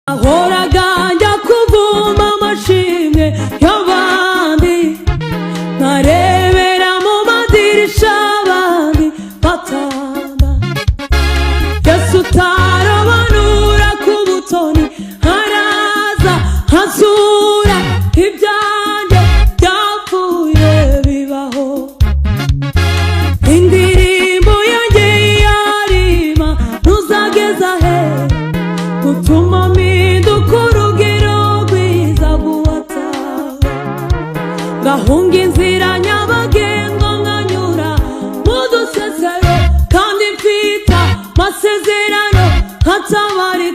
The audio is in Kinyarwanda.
ahoraga njya kuvuma amashimwe y'abandi, nkarebera mu madirisha abandi batanga. Yesu utarobanura ku butoni, haraza hazura ibyanjye byapfuye bibaho. Indirimbo yanjye yarima ntuzageza he, gutuma mpinduka urugero rwiza guhatanga. Ngahunga inzira nyabagendwa nkanyura mu dusesero, kandi mfite amasezerano ntatabari